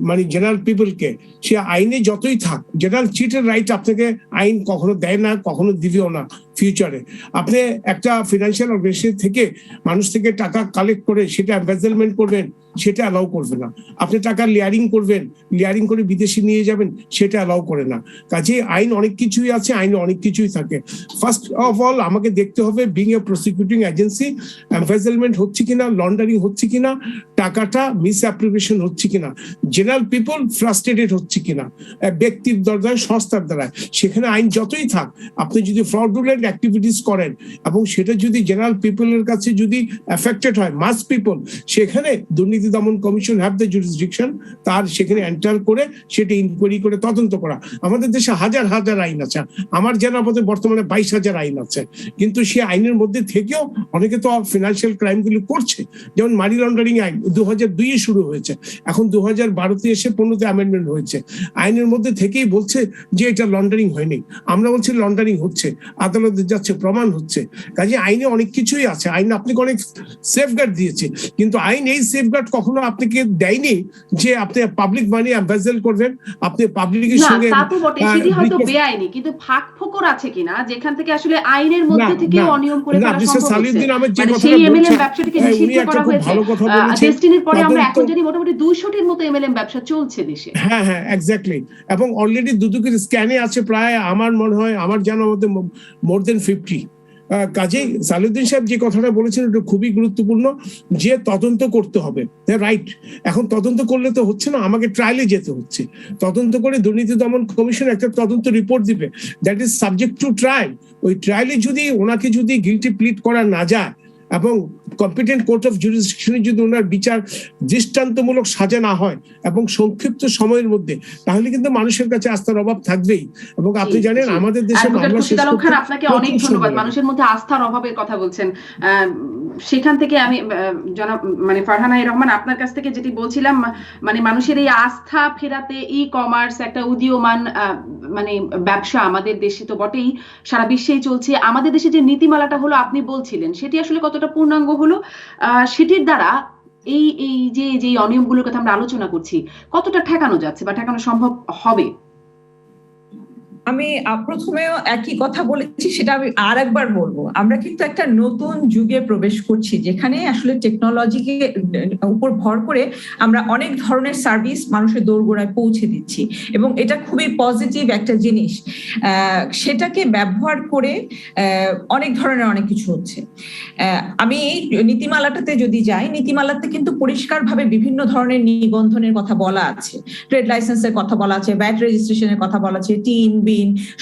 মানে জেনারেল পিপলকে, সে আইনে যতই থাক, জেনারেল চিটের রাইট আপনাকে আইন কখনো দেয় না, কখনো দিবেও না ফিউচারে। আপনি একটা ফিনান্সিয়াল অর্গানাইজেশন থেকে মানুষ থেকে টাকা কালেক্ট করে সেটা অ্যাডভাইজারমেন্ট করবেন, সেটা অ্যালাউ করবে না। আপনি টাকা লেয়ারিং করবেন, লেয়ারিং করে বিদেশে নিয়ে যাবেন, সেটা অ্যালাউ করে না। কাজে আইন অনেক কিছুই আছে, আইনে অনেক কিছুই থাকে। ফার্স্ট অফ অল আমাকে দেখতে হবে বিং এ প্রসিকিউটিং এজেন্সি, এমফাসেলমেন্ট হচ্ছে কিনা, লন্ডারিং হচ্ছে কিনা, টাকাটা মিস অ্যাপ্লিকেশন হচ্ছে কিনা, জেনারেল পিপল ফ্রাস্ট্রেটেড হচ্ছে কিনা ব্যক্তির দ্বারা, সংস্থার দ্বারা। সেখানে আইন যতই থাক, আপনি যদি ফ্রডুলেন্ট অ্যাক্টিভিটিস করেন এবং সেটা যদি জেনারেল পিপলের কাছে যদি এফেক্টেড হয়, মাস পিপল, সেখানে দুর্নীতি দমন কমিশন হ্যাভ দ্য জুরিসডিকশন, তার সেখানে এন্টার করে সেটা ইনকোয়ারি করে তদন্ত করা। আমাদের দেশে হাজার হাজার আইন আছে, আমার জানা মতে বর্তমানে 22,000 আইন আছে, কিন্তু সে আইনের মধ্যে থেকেও অনেকে তো ফিনান্সিয়াল ক্রাইম গুলি করছে। যেমন মানি লন্ডারিং আইন 2002-এ শুরু হয়েছে, এখন 2012-তে এসে 15তে অ্যামেন্ডমেন্ট হয়েছে। আইনের মধ্যে থেকেই বলছে যে এটা লন্ডারিং হয়নি, আমরা বলছি লন্ডারিং হচ্ছে, আদালতে যাচ্ছে, প্রমাণ হচ্ছে। কাজে আইনে অনেক কিছুই আছে, আইন আপনাকে অনেক সেফগার্ড দিয়েছে, কিন্তু আইন এই সেফগার্ড কখনো আপনাকে দেয়নি যে আপনি পাবলিক মানি এমবেজেল করবেন, আপনি পাবলিকের সঙ্গে। তা তো বটে, সেটি হয়তো বেআইনি, কিন্তু ফাঁক ফোকর আছে কিনা যেখান থেকে আসলে আইনের মধ্যে থেকে অনিয়ম করে ফেলা সম্ভব হচ্ছে। মানে সেই এমএলএম ব্যবসাটিকে নিষিদ্ধ করা হয়েছে। ডেস্টিনির পরে আমরা এখন জানি মোটামুটি 200-টির মতো এমএলএম ব্যবসা চলছে দেশে। হ্যাঁ হ্যাঁ, এক্স্যাক্টলি। এবং অলরেডি দুদকের স্ক্যানে আছে প্রায়, আমার মনে হয়, আমার জানার মধ্যে মোর দেন 50। কাজেই সালেউদ্দিন সাহেব যে কথাটা বলেছেন এটা খুবই গুরুত্বপূর্ণ, যে তদন্ত করতে হবে, রাইট। এখন তদন্ত করলে তো হচ্ছে না, আমাকে ট্রায়ালে যেতে হচ্ছে। তদন্ত করে দুর্নীতি দমন কমিশন একটা তদন্ত রিপোর্ট দিবে, that is subject to trial. ওই ট্রায়ালে যদি ওনাকে যদি গিলটি প্লিড করা না যায়, এবং কম্পিটেন্ট কোর্ট অফ জুরিসডিকশনে যদি ওনার বিচার দৃষ্টান্তমূলক সাজা না হয় এবং সংক্ষিপ্ত সময়ের মধ্যে, তাহলে কিন্তু মানুষের কাছে আস্থার অভাব থাকবেই। এবং আপনি জানেন আমাদের দেশে অ্যাডভোকেট খুরশিদ আলম খান, আপনাকে অনেক ধন্যবাদ। মানুষের মধ্যে আস্থার অভাবের কথা বলছেন, সেখান থেকে আমি জনাব মানে ফারহানা রহমান আপনার কাছ থেকে যেটি বলছিলাম, মানে মানুষের এই আস্থা ফেরাতে ই কমার্স একটা উদীয়মান মানে ব্যবসা আমাদের দেশে তো বটেই, সারা বিশ্বেই চলছে। আমাদের দেশে যে নীতিমালাটা হলো আপনি বলছিলেন, সেটি আসলে কতটা পূর্ণাঙ্গ হলো, সেটির দ্বারা এই এই যে অনিয়মগুলোর কথা আমরা আলোচনা করছি কতটা ঠেকানো যাচ্ছে বা ঠেকানো সম্ভব হবে? আমি প্রথমেও একই কথা বলেছি, সেটা আমি আর একবার বলবো। আমরা কিন্তু একটা নতুন যুগে প্রবেশ করছি, যেখানে আসলে টেকনোলজিকে উপর ভর করে আমরা অনেক ধরনের সার্ভিস মানুষের দোরগোড়ায় পৌঁছে দিচ্ছি, এবং এটা খুবই পজিটিভ একটা জিনিস। সেটাকে ব্যবহার করে অনেক ধরনের অনেক কিছু হচ্ছে। আমি এই নীতিমালাটাতে যদি যাই, নীতিমালাতে কিন্তু পরিষ্কারভাবে বিভিন্ন ধরনের নিবন্ধনের কথা বলা আছে, ট্রেড লাইসেন্সের কথা বলা আছে, ভ্যাট রেজিস্ট্রেশনের কথা বলা আছে, টিন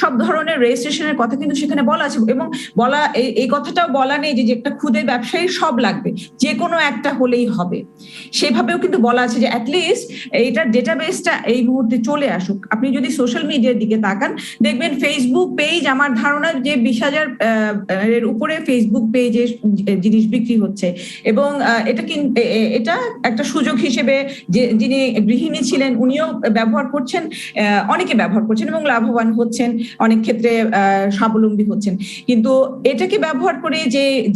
সব ধরনের রেজিস্ট্রেশনের কথা কিন্তু সেখানে বলা আছে। এবং বলা এই কথাটাও বলা নেই যে একটা ক্ষুদে ব্যবসায়ী সব লাগবে, যে কোনো একটা হলেই হবে, সেভাবেও কিন্তু বলা আছে যে অ্যাটলিস্ট এইটার ডেটাবেসটা এই মুহূর্তে চলে আসুক। আপনি যদি সোশ্যাল মিডিয়ার দিকে তাকান, দেখবেন ফেসবুক পেজ, আমার ধারণা যে 20,000 এর উপরে ফেসবুক পেজে জিনিস বিক্রি হচ্ছে। এবং এটা একটা সুযোগ হিসেবে যে যিনি গৃহিণী ছিলেন উনিও ব্যবহার করছেন, অনেকে ব্যবহার করছেন এবং লাভবান হচ্ছেন, অনেক ক্ষেত্রে স্বাবলম্বী হচ্ছেন। কিন্তু এটাকে ব্যবহার করে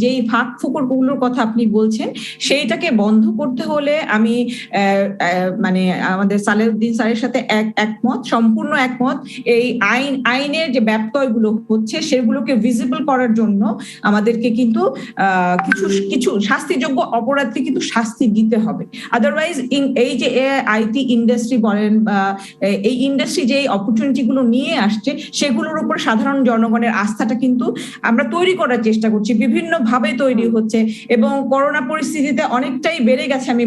যেই ফাঁক ফোকর গুলোর কথা আপনি বলছেন, সেইটাকে বন্ধ করতে হলে আমি মানে আমাদের সালেউদ্দিন স্যারের সাথে একমত, সম্পূর্ণ একমত। এই আইনের যে ব্যত্যয়গুলো হচ্ছে সেগুলোকে ভিজিবল করার জন্য আমাদেরকে কিন্তু কিছু শাস্তিযোগ্য অপরাধকে কিন্তু শাস্তি দিতে হবে। আদারওয়াইজ এই যে আইটি ইন্ডাস্ট্রি বলেন বা এই ইন্ডাস্ট্রি যে অপরচুনিটি গুলো নিয়ে আসছে, সেগুলোর উপর সাধারণ জনগণের আস্থাটা কিন্তু আমরা তৈরি করার চেষ্টা করছি, বিভিন্ন ভাবে তৈরি হচ্ছে। এবং করোনা পরিস্থিতিতে অনেকটাই বেড়ে গেছে। আমি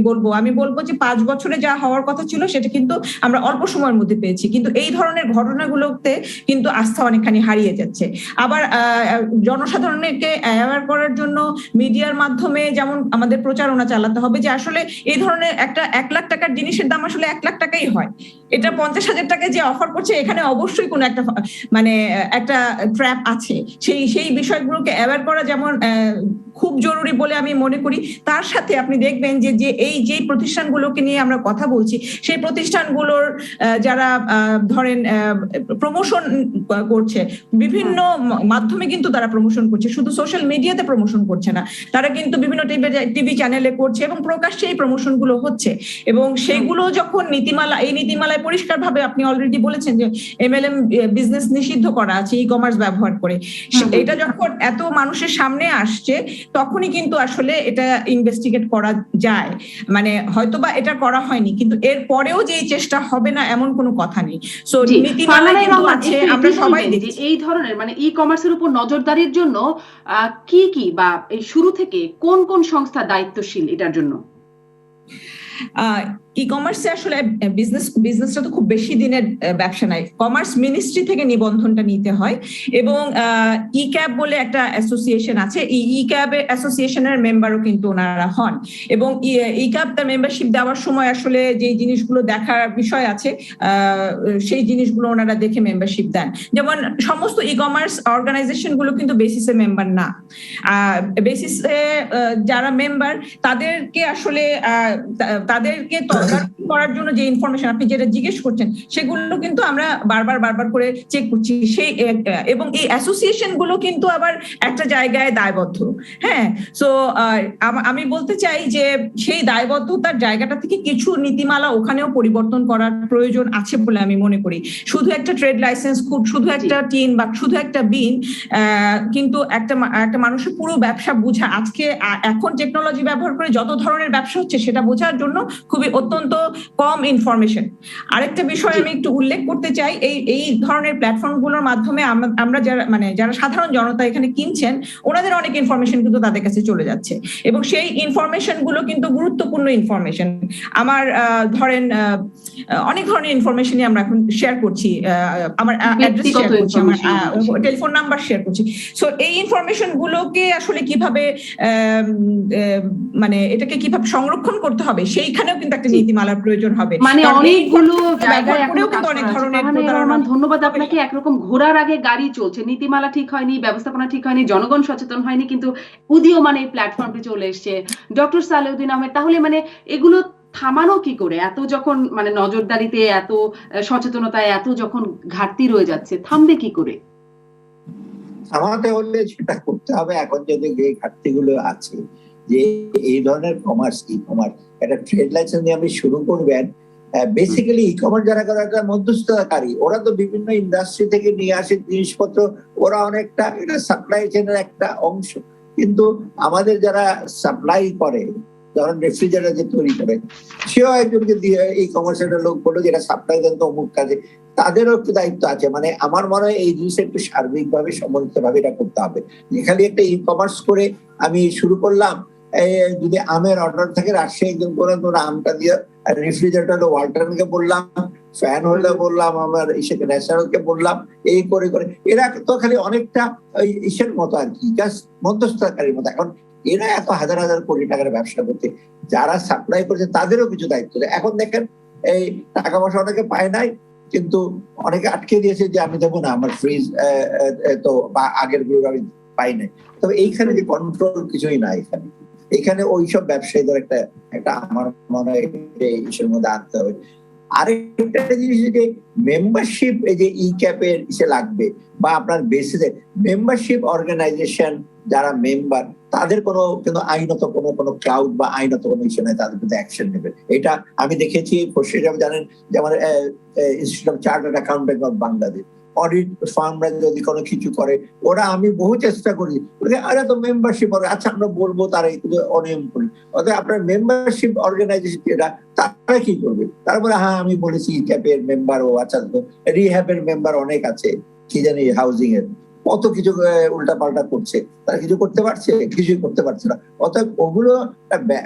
বলবো যে 5 বছরে যা হওয়ার কথা ছিল সেটা কিন্তু আমরা অল্প সময়ের মধ্যে পেয়েছি, কিন্তু এই ধরনের ঘটনাগুলোতে কিন্তু আস্থা অনেকখানি হারিয়ে যাচ্ছে। আবার জনসাধারণকে অ্যাওয়ার করার জন্য মিডিয়ার মাধ্যমে যেমন আমাদের প্রচারণা চালাতে হবে যে আসলে এই ধরনের একটা 1 লাখ টাকার জিনিসের দাম আসলে 1 লাখ টাকাই হয়, এটা 50,000 টাকায় যে অফার করছে এখানে অবশ্যই কোনো একটা মানে একটা ট্র্যাপ আছে। সেই বিষয়গুলোকে অ্যাওয়ার করা যেমন খুব জরুরি বলে আমি মনে করি, তার সাথে আপনি দেখবেন যে এই যে প্রতিষ্ঠানগুলোকে নিয়ে আমরা কথা বলছি, সেই প্রতিষ্ঠানগুলোর যারা ধরেন প্রমোশন করছে, বিভিন্ন মাধ্যমে কিন্তু তারা প্রমোশন করছে, শুধু সোশ্যাল মিডিয়াতে প্রমোশন করছে না, তারা কিন্তু বিভিন্ন টিভি চ্যানেলে করছে এবং প্রকাশ্যে এই প্রমোশন গুলো হচ্ছে। এবং সেগুলো যখন এই নীতিমালায় পরিষ্কার ভাবে আপনি অলরেডি বলেছেন যে MLM বিজনেস নিষিদ্ধ করা আছে ই কমার্স ব্যবহার করে, এটা যখন এত মানুষের সামনে আসছে তখনই কিন্তু আসলে এটা ইনভেস্টিগেট করা যায়। মানে হয়তোবা এটা করা হয়নি, কিন্তু এর পরেও যে চেষ্টা হবে না এমন কোনো কথা নেই। সো নীতিমালায় কিন্তু আছে, আমরা সবাই দেখি এই ধরনের মানে ই কমার্সের উপর নজরদারির জন্য কি বা এই শুরু থেকে কোন কোন সংস্থা দায়িত্বশীল এটার জন্য? ই কমার্সে আসলে বিজনেসটা তো খুব বেশি দিনের ব্যবসা নাই, কমার্স মিনিস্ট্রি থেকে নিবন্ধনটা নিতে হয়। এবং ই ক্যাব বলে একটা অ্যাসোসিয়েশন আছে, ই ক্যাব অ্যাসোসিয়েশনের মেম্বারও কিন্তু ওনারা হন। এবং ই ক্যাব তার মেম্বারশিপ দেওয়ার সময় আসলে যে জিনিসগুলো দেখার বিষয় আছে সেই জিনিসগুলো ওনারা দেখে মেম্বারশিপ দেন। যেমন সমস্ত ই কমার্স অর্গানাইজেশন গুলো কিন্তু বেসিসে মেম্বার না, বেসিসে যারা মেম্বার তাদেরকে আসলে তাদেরকে করার জন্য যে ইনফরমেশন আপনি যেটা জিজ্ঞেস করছেন সেগুলো কিন্তু আমরা বারবার করে চেক করছি। এবং এই অ্যাসোসিয়েশন গুলো কিন্তু আবার একটা জায়গায় দায়বদ্ধ। হ্যাঁ, সো আমি বলতে চাই যে সেই দায়বদ্ধতার জায়গাটা থেকে কিছু নীতিমালা ওখানেও পরিবর্তন করার প্রয়োজন আছে বলে আমি মনে করি। শুধু একটা ট্রেড লাইসেন্স, শুধু একটা টিন বা শুধু একটা বিন কিন্তু একটা মানুষের পুরো ব্যবসা বোঝা, এখন টেকনোলজি ব্যবহার করে যত ধরনের ব্যবসা হচ্ছে সেটা বোঝার জন্য খুবই অত্যন্ত অত্যন্ত কম ইনফরমেশন। আরেকটা বিষয় আমি একটু উল্লেখ করতে চাই, এই ধরনের প্ল্যাটফর্মগুলোর মাধ্যমে আমরা যারা সাধারণ জনতা এখানে কিনছেন, ওনাদের অনেক ইনফরমেশন কিন্তু তাদের কাছে চলে যাচ্ছে, এবং সেই ইনফরমেশন গুলো কিন্তু গুরুত্বপূর্ণ ইনফরমেশন। আমার ধরেন অনেক ধরনের ইনফরমেশনই আমরা এখন শেয়ার করছি, আমার অ্যাড্রেস শেয়ার করছি, আমার টেলিফোন নাম্বার শেয়ার করছি। সো এই ইনফরমেশন গুলোকে আসলে কিভাবে এটাকে কিভাবে সংরক্ষণ করতে হবে, সেইখানেও কিন্তু একটা নীতিমালার প্রয়োজন হবে। মানে অনেকগুলো জায়গায় এখনো কাজ অনেক করা আছে। ধরনের ফারহানা রহমান, ধন্যবাদ আপনাকে। একরকম ঘোড়ার আগে গাড়ি চলছে, নীতিমালা ঠিক হয়নি, ব্যবস্থাপনা ঠিক হয়নি, জনগণ সচেতন হয়নি, কিন্তু উদীয়মান এই প্ল্যাটফর্মটি চলে এসছে। ডক্টর সালেউদ্দিন আহমেদ, তাহলে এগুলো থামানো কি করে? এত যখন নজরদারিতে, এত সচেতনতায় এত যখন ঘাটতি রয়ে যাচ্ছে, থামবে কি করে? থামাতে হলে সেটা করতে হবে। এখন যদি যে ঘাটতিগুলো আছে, যে এই ধরনের ই কমার্স একটা ট্রেড লাইসেন্স নিয়ে আপনি শুরু করবেন, বেসিক্যালি ই কমার্স যারা একটা মধ্যস্থতাকারী, ওরা তো বিভিন্ন ইন্ডাস্ট্রি থেকে নিয়ে আসে জিনিসপত্র, ওরা অনেকটা এটা সাপ্লাই চেনের একটা অংশ। কিন্তু আমাদের যারা সাপ্লাই করে, ধরেন রেফ্রিজারেটর যে তৈরি করে, সেও একজনকে দিয়ে ই কমার্স একটা লোক বললো যেটা সাপ্লাই দেন তো অমুক কাজে, তাদেরও একটু দায়িত্ব আছে। আমার মনে হয় এই জিনিসটা একটু সার্বিকভাবে সম্মিলিত ভাবে এটা করতে হবে। যে খালি একটা ই কমার্স করে আমি শুরু করলাম, যদি আমের অর্ডার থাকে রাজশাহী একজন করে তোরা আমটা দিয়ে, রেফ্রিজারেটর ওয়ালটনকে বললাম, ফ্যান হলে বললাম আমার ন্যাশনালকে বললাম, এই করে করে এরা তো খালি অনেকটা ওই ইসের মতো আর কি, জাস্ট মধ্যস্থতাকারীর মতো। এখন এরা এত হাজার হাজার কোটি টাকার ব্যবসা করতে, যারা সাপ্লাই করছে তাদেরও কিছু দায়িত্ব। এখন দেখেন এই টাকা পয়সা অনেকে পায় নাই, কিন্তু অনেকে আটকে দিয়েছে যে আমি দেবো না, আমার ফ্রিজ তো বা আগের গুলো আমি পাই নাই। তবে এইখানে যে কন্ট্রোল কিছুই নাই এখানে ওইসব ব্যবসায়ীদের একটা আমার মনে হয় ইসের মধ্যে আনতে হবে। আরেকটা জিনিস যে মেম্বারশিপ, এই যে ই ক্যাপের ইসে লাগবে, বা আপনার বেসিসে মেম্বারশিপ অর্গানাইজেশন যারা মেম্বার, তাদের কিন্তু আইনত কোনো ক্লাউড বা আইনত কোনো ইস্যু নাই, তাদের কিন্তু অ্যাকশন নেবে। এটা আমি দেখেছি, জানেন যেমন institute of chartered accountant of Bangladesh, audit ফার্মরা যদি কোনো কিছু করে, ওরা আমি বহু চেষ্টা করি, আরে তো মেম্বারশিপ, আচ্ছা আমরা বলবো তারা অনিয়ম করি, অর্থাৎ আপনার মেম্বারশিপ অর্গানাইজেশন তারা কি করবে? তারপরে হ্যাঁ আমি বলেছি ক্যাপের মেম্বার, ও আচ্ছা রিহ্যাবের মেম্বার অনেক আছে, কি জানি হাউজিং এর কত কিছু উল্টাপাল্টা করছে, তারা কিছু করতে পারছে? কিছুই করতে পারছে না। অতএব ওগুলো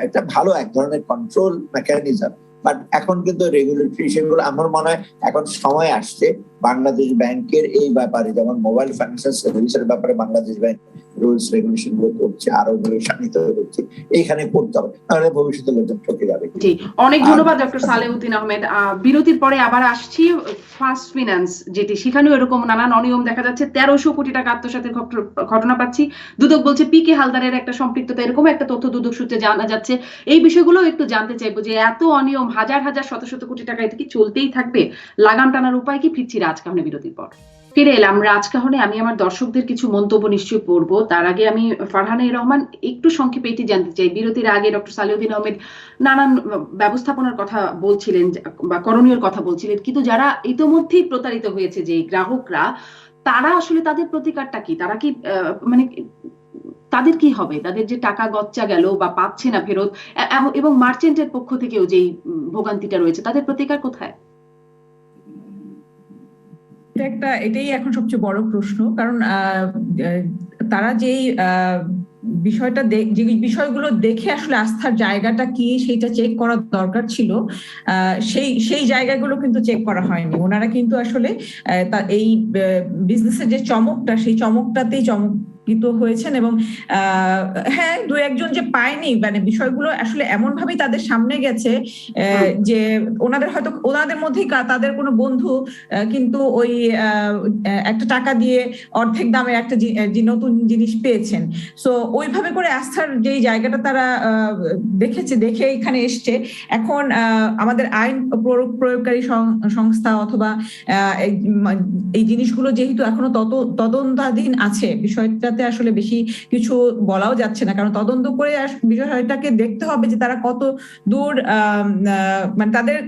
একটা ভালো এক ধরনের কন্ট্রোল মেকানিজম। বাট এখন কিন্তু রেগুলেটরি সেগুলো আমার মনে হয় এখন সময় আসছে বাংলাদেশ ব্যাংকের এই ব্যাপারে, যেমন মোবাইল ফাইন্যান্সিয়াল সার্ভিসের ব্যাপারে বাংলাদেশ ব্যাংক রুলস রেগুলেশন গুলো করছে, আরো গুলো শানিত হচ্ছে, এইখানে করতে হবে, তাহলে ভবিষ্যতে লোকজন ঠকে যাবে। অনেক ধন্যবাদ ডক্টর সালেউদ্দিন আহমেদ। বিরতির পরে আবার আসছি। ফার্স্ট ফিন্যান্স যেটি, সেখানেও এরকম নানান অনিয়ম দেখা যাচ্ছে, 1300 কোটি টাকা আত্মসাতের ঘটনা পাচ্ছি। দুদক বলছে পিকে হালদারের একটা সম্পৃক্ততা, এরকম একটা তথ্য দুদক সূত্রে জানা যাচ্ছে। এই বিষয়গুলো একটু জানতে চাইবো যে এত অনিয়ম, হাজার হাজার শত শত কোটি টাকা, এটা কি চলতেই থাকবে? লাগাম টানার উপায় কি? ফিরছি রাজকাহনে বিরতির পর। ফিরে এলাম রাজকাহনে। আমি আমার দর্শকদের কিছু মন্তব্য নিশ্চয়ই পড়বো, তার আগে আমি ফারহানা রহমান একটু সংক্ষেপে এটি জানতে চাই। বিরতির আগে ডক্টর সালেউদ্দিন আহমেদ নানান ব্যবস্থাপনার কথা বলছিলেন বা করণীয় কথা বলছিলেন, কিন্তু যারা ইতোমধ্যেই প্রতারিত হয়েছে, যে গ্রাহকরা, তারা আসলে তাদের প্রতিকারটা কি? তারা কি তাদের কি হবে? তাদের যে টাকা গচ্চা গেল বা পাচ্ছে না ফেরত, এবং মার্চেন্টের পক্ষ থেকেও যেই ভোগান্তিটা রয়েছে, তাদের প্রতিকার কোথায়? এটাই এখন সবচেয়ে বড় প্রশ্ন, কারণ তারা যেই যে বিষয়গুলো দেখে আসলে আস্থার জায়গাটা কি সেটা চেক করা দরকার ছিল, সেই জায়গাগুলো কিন্তু চেক করা হয়নি। ওনারা কিন্তু আসলে এই বিজনেসের যে চমকটা, সেই চমকটাতেই চমকিত হয়েছেন, এবং হ্যাঁ দু একজন যে পায়নি, বিষয়গুলো আসলে এমন ভাবেই তাদের সামনে গেছে যে ওনাদের মধ্যেই তাদের কোনো বন্ধু কিন্তু ওই একটা টাকা দিয়ে অর্ধেক দামে একটা নতুন জিনিস পেয়েছেন। সো ওইভাবে করে আস্থার যেই জায়গাটা তারা দেখে এখানে এসছে। এখন আমাদের আইন প্রয়োগকারী সংস্থা অথবা এই জিনিসগুলো যেহেতু এখনো তদন্তাধীন আছে, বিষয়টাতে আসলে বেশি কিছু বলাও যাচ্ছে না, কারণ তদন্ত করে বিষয়টাকে দেখতে হবে যে তারা কত দূর তাদের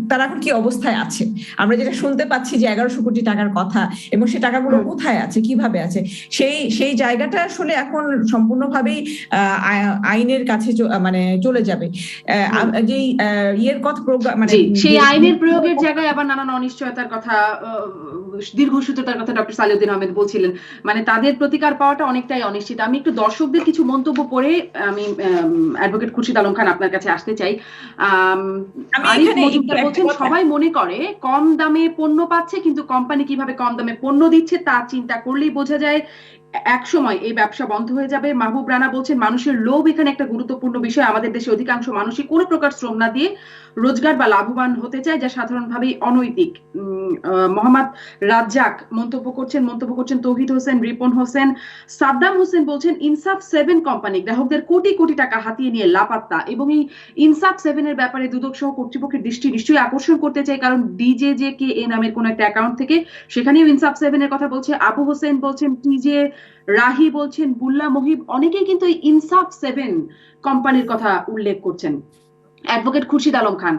তারা এখন কি অবস্থায় আছে? আমরা যেটা শুনতে পাচ্ছি যে 1100 কোটি টাকার কথা, এবং সেই টাকাগুলো কোথায় আছে, কিভাবে আছে, সেই জায়গাটা আসলে এখন সম্পূর্ণভাবেই আইনের কাছে মানে চলে যাবে। যেই ইয়ের কথা মানে সেই আইনের প্রয়োগের জায়গায় আবার নানান অনিশ্চয়তার কথা, দীর্ঘসূত্রতার কথা ডক্টর সালেউদ্দিন আহমেদ বলছিলেন। মানে তাদের প্রতিকার পাওয়াটা অনেকটাই অনিশ্চিত। আমি একটু দর্শকদের কিছু মন্তব্য পড়ে আমি অ্যাডভোকেট খুরশিদ আলম খান আপনার কাছে আসতে চাই। আরিফ মজুমদার বলছেন, সবাই মনে করে কম দামে পণ্য পাচ্ছে, কিন্তু কোম্পানি কিভাবে কম দামে পণ্য দিচ্ছে তা চিন্তা করলেই বোঝা যায় এক সময় এই ব্যবসা বন্ধ হয়ে যাবে। মাহবুব রানা বলছেন, মানুষের লোভ এখানে একটা গুরুত্বপূর্ণ বিষয়। আমাদের দেশে অধিকাংশ মানুষই কোনো প্রকার শ্রম না দিয়ে রোজগার বা লাভবান হতে চায়, যা সাধারণভাবেই অনৈতিক। মোহাম্মদ রাজ্জাক মন্তব্য করছেন তৌহিদ হোসেন, রিপন হোসেন, সাদ্দাম হোসেন বলছেন, ইনসাফ 7 কোম্পানি গ্রাহকদের কোটি কোটি টাকা হাতিয়ে নিয়ে লাপাত্তা, এবং এই ইনসাফ 7 এর ব্যাপারে দুদক সহ কর্তৃপক্ষের দৃষ্টি নিশ্চয়ই আকর্ষণ করতে চাই, কারণ DJJKA নামের কোন একটা অ্যাকাউন্ট থেকে সেখানেও ইনসাফ 7 এর কথা বলছে। আবু হোসেন বলছেন, টিজে রাহি বলছেন, বুল্লা মহিব, অনেকেই কিন্তু এই ইনসাফ 7 কোম্পানির কথা উল্লেখ করছেন। অ্যাডভোকেট খুরশিদ আলম খান,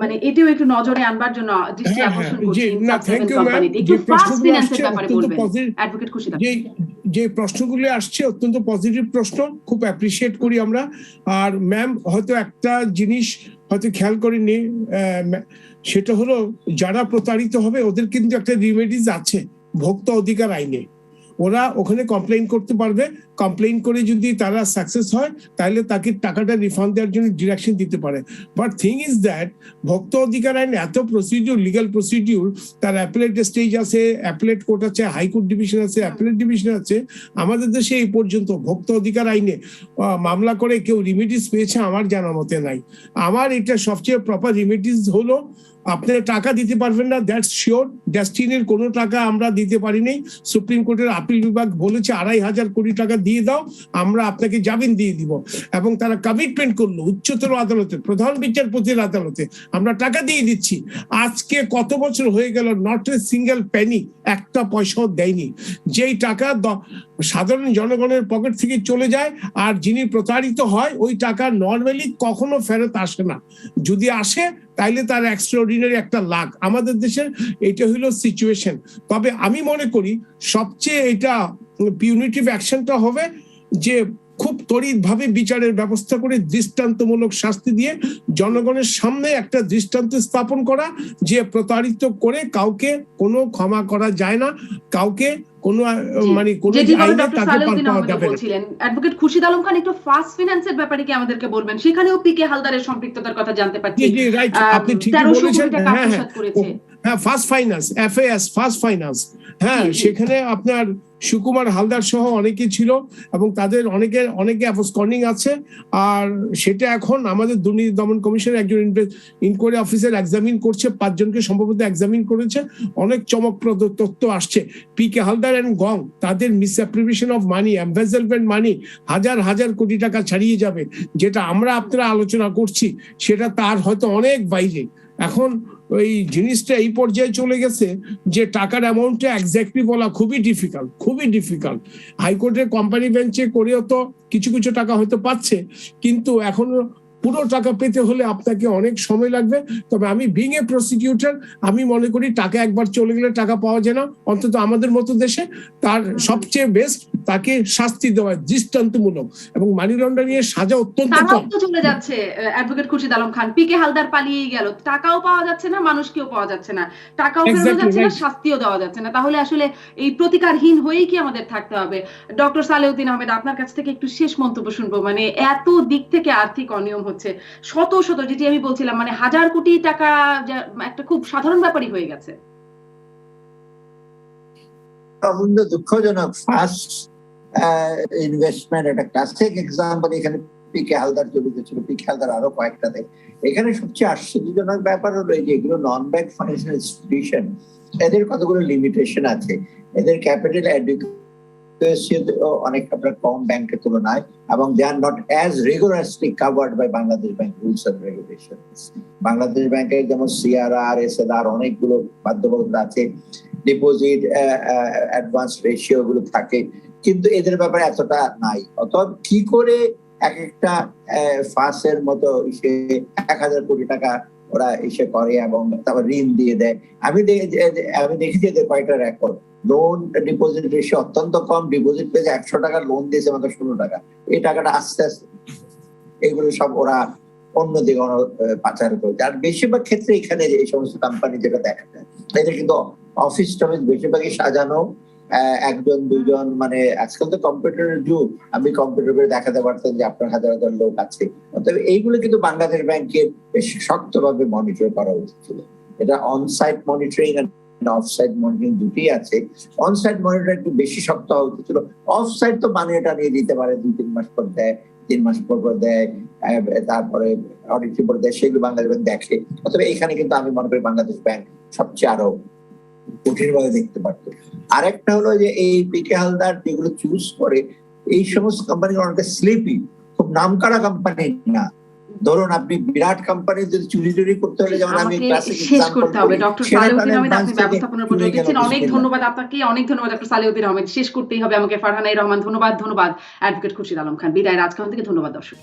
মানে এটাও একটু নজরে আনবার জন্য দৃষ্টি আকর্ষণ করছি ইনসাফ 7 কোম্পানিতে। একটু ফাস্ট ফিন্যান্সের ব্যাপারে বলবেন অ্যাডভোকেট খুরশিদ আলম। যে প্রশ্নগুলো আসছে অত্যন্ত পজিটিভ প্রশ্ন, খুব অ্যাপ্রিশিয়েট করি আমরা। আর ম্যাম হয়তো একটা জিনিস হয়তো খেয়াল করেনি, সেটা হলো যারা প্রতারিত হবে ওদের কিন্তু একটা রিমেডিজ আছে ভোক্তা অধিকার আইনে। ওরা ওখানে কমপ্লেইন করতে পারবে, কমপ্লেইন করে যদি তারা সাকসেস হয় তাহলে তাকে টাকাটা রিফান্ড দেওয়ার জন্য ডিরেকশন দিতে পারে। বাট থিং ইজ দ্যাট ভোক্তা অধিকার আইন এত প্রসিডিউর, লিগাল প্রসিডিউর, তার অ্যাপেলেট স্টেজ আছে, অ্যাপেলেট কোর্ট আছে, হাইকোর্ট ডিভিশন আছে, অ্যাপেলেট ডিভিশন আছে। আমাদের দেশে এই পর্যন্ত ভোক্তা অধিকার আইনে মামলা করে কেউ রিমিডিস পেয়েছে আমার জানা মতে নাই। আমার এটা সবচেয়ে প্রপার রিমিডিস হলো আপনি টাকা দিতে পারবেন না, দ্যাটস শিওর। ডেস্টিনির কোনো টাকা আমরা দিতে পারিনি। সুপ্রিম কোর্টের আপিল বিভাগ বলেছে 2,500 কোটি টাকা দিয়ে দাও, আমরা আপনাকে জামিন দিয়ে দিব। এবং তারা কমিটমেন্ট করলো উচ্চতর আদালতে, প্রধান বিচারপতির আদালতে, আমরা টাকা দিয়ে দিচ্ছি। আজকে কত বছর হয়ে গেল, নট এ সিঙ্গেল পেনি, একটা পয়সাও দেয়নি। যেই টাকা সাধারণ জনগণের পকেট থেকে চলে যায়, আর যিনি প্রতারিত হয় ওই টাকা নর্মালি কখনো ফেরত আসে না। যদি আসে তাইলে তার এক্সট্রাঅর্ডিনারি একটা লাখ। আমাদের দেশের এটা হলো সিচুয়েশন। তবে আমি মনে করি সবচেয়ে এটা পিউনিটিভ অ্যাকশনটা হবে যে খুব তড়িৎভাবে বিচারের ব্যবস্থা করে দৃষ্টান্তমূলক শাস্তি দিয়ে জনগণের সামনে একটা দৃষ্টান্ত স্থাপন করা যে প্রতারিত করে কাউকে কোনো ক্ষমা করা যায় না, কাউকে কোনো মানে কোনো আইনে তাকে পাওয়া যাবে না। অ্যাডভোকেট খুরশিদ আলম খান, একটু ফাস্ট ফিন্যান্সের ব্যাপারে কি আমাদেরকে বলবেন? সেখানেও পিকে হালদারের সম্পৃক্ততার কথা জানতে পাচ্ছি। জি রাইট, আপনি ঠিকই বলেছেন। হ্যাঁ fast finance, FAS fast finance, হ্যাঁ সেখানে আপনার সুকুমার হালদার সহ অনেকে ছিল এবং তাদের অনেকে অ্যাবসকন্ডিং আছে। আর সেটা এখন আমাদের দুর্নীতি দমন কমিশনের একজন ইনকোয়ারি অফিসার এক্সামিন করছে, 5 জনকে সম্ভবত এক্সামিন করেছে। অনেক চমকপ্রদ তথ্য আসছে। পিকে হালদার এন্ড গং, তাদের মিসঅ্যাপ্রিভিয়েশন অফ মানি, এমবেজলমেন্ট মানি হাজার হাজার কোটি টাকা ছাড়িয়ে যাবে। যেটা আমরা আপনারা আলোচনা করছি সেটা তার হয়তো অনেক বাইরে। এখন ওই জিনিসটা এই পর্যায়ে চলে গেছে যে টাকার অ্যামাউন্টটা এক্স্যাক্টলি বলা খুবই ডিফিকাল্ট। হাইকোর্টের কোম্পানি বেঞ্চে করেও তো কিছু কিছু টাকা হয়তো পাচ্ছে, কিন্তু এখনো পুরো টাকা পেতে হলে আপনাকে অনেক সময় লাগবে। তবে আমি বিং এ প্রসিকিউটর, আমি মনে করি টাকা একবার চলে গেলে টাকা পাওয়া যায় না, অন্তত আমাদের মতো দেশে। তার সবচেয়ে বেস্ট তাকে শাস্তি দেওয়া দৃষ্টান্তমূলক, এবং মানি লন্ডারিং এর সাজা অত্যন্ত কম। চলে যাচ্ছে অ্যাডভোকেট খুরশিদ আলম খান, পিকে হালদার পালিয়ে গেল, টাকাও পাওয়া যাচ্ছে না, মানুষকেও পাওয়া যাচ্ছে না, টাকাও ফেরত যাচ্ছে না, শাস্তিও দেওয়া যাচ্ছে না। তাহলে আসলে এই প্রতিকারহীন হয়েই কি আমাদের থাকতে হবে? ডক্টর সালেউদ্দিন আহমেদ, আপনার কাছ থেকে একটু শেষ মন্তব্য শুনবো। মানে এত দিক থেকে আর্থিক অনিয়ম হচ্ছে, শত শত, যেটি আমি বলছিলাম, মানে 1000 কোটি টাকা একটা খুব সাধারণ ব্যাপারই হয়ে গেছে। অমূল্য দুঃখজনক। ফার্স্ট ইনভেস্টমেন্ট একটা ক্লাসিক এক্সাম্পল এখানে পিকে হালদার জড়িত ছিল, পিকে হালদার আরো কয়েকটাতে। এখানে সবচেয়ে আশ্চর্যজনক ব্যাপার হলো যে এগুলো নন ব্যাংক ফাইন্যান্সিয়াল ইনস্টিটিউশন, এদের কতগুলো লিমিটেশন আছে। এদের ক্যাপিটাল অনেক আপনার কম ব্যাংকের তুলনায়, এবং they are not as rigorously covered by Bangladesh bank rules and regulations. Bangladesh ব্যাংকের যেমন CRR, SLR অনেকগুলো বাধ্যবাধকতা আছে, ডিপোজিট অ্যাডভান্স রেশিও গুলো থাকে, কিন্তু এদের ব্যাপারে এতটা নাই। অতএব কি করে এক একটা ফাসের মতো 1000 কোটি টাকা ওরা এসে করে এবং তারপর ঋণ দিয়ে দেয়। আমি দেখেছি যে কয়েকটা রেকর্ড, লোন ডিপোজিট রেশিও অত্যন্ত কম, ডিপোজিট পেয়েছে 100 টাকা, লোন দিয়েছে মাত্র 16 টাকা। এই টাকাটা আস্তে আস্তে এগুলো সব ওরা অন্যদিকে পাচার করেছে। আর বেশিরভাগ ক্ষেত্রে এখানে এই সমস্ত কোম্পানি যেটা দেখা যায়, এটা কিন্তু অফিস টফিস বেশিরভাগই সাজানো, একজন দুজন, মানে আজকাল তো কম্পিউটারের যুগ, আমি কম্পিউটার করে দেখাতে পারতাম যে আপনার হাজার হাজার লোক আছে। তবে এইগুলো কিন্তু বাংলাদেশ ব্যাংকের বেশ শক্তভাবে মনিটর করা উচিত ছিল। এটা অনসাইট মনিটরিং আর অফসাইট মনিটরিং দুটোই আছে। অনসাইট মনিটর একটু বেশি শক্ত হওয়া উচিত ছিল। অফসাইট তো মানিটা নিয়ে দিতে পারে, 2-3 মাস পর দেয়, 3 মাস পর দেয়, তারপরে অডিট রিপোর্ট দেয়, সেগুলো বাংলাদেশ ব্যাংক দেখে। তবে এখানে কিন্তু আমি মনে করি বাংলাদেশ ব্যাংক সবচেয়ে আরো কঠিনভাবে দেখতে পারতো। আরেকটা হলো যে এই পিকে হালদার যেগুলো চুজ করে, এই সমস্ত কোম্পানি অনেকটা স্লিপি, খুব নামকরা কোম্পানি না। ধরুন আপনি বিরাট কোম্পানি যদি চুরি করতে হলে, যেমন আমি শেষ করতে হবে। ডক্টর সালেউদ্দিন আহমেদ, আপনি ব্যবস্থাপনার উপর জোর দিচ্ছেন, অনেক ধন্যবাদ আপনাকে, অনেক ধন্যবাদ ডক্টর সালেউদ্দিন আহমেদ। শেষ করতেই হবে আমাকে। ফারহানা রহমান, ধন্যবাদ। অ্যাডভোকেট খুরশিদ আলম খান, বিদায় রাজখান থেকে। ধন্যবাদ দর্শক।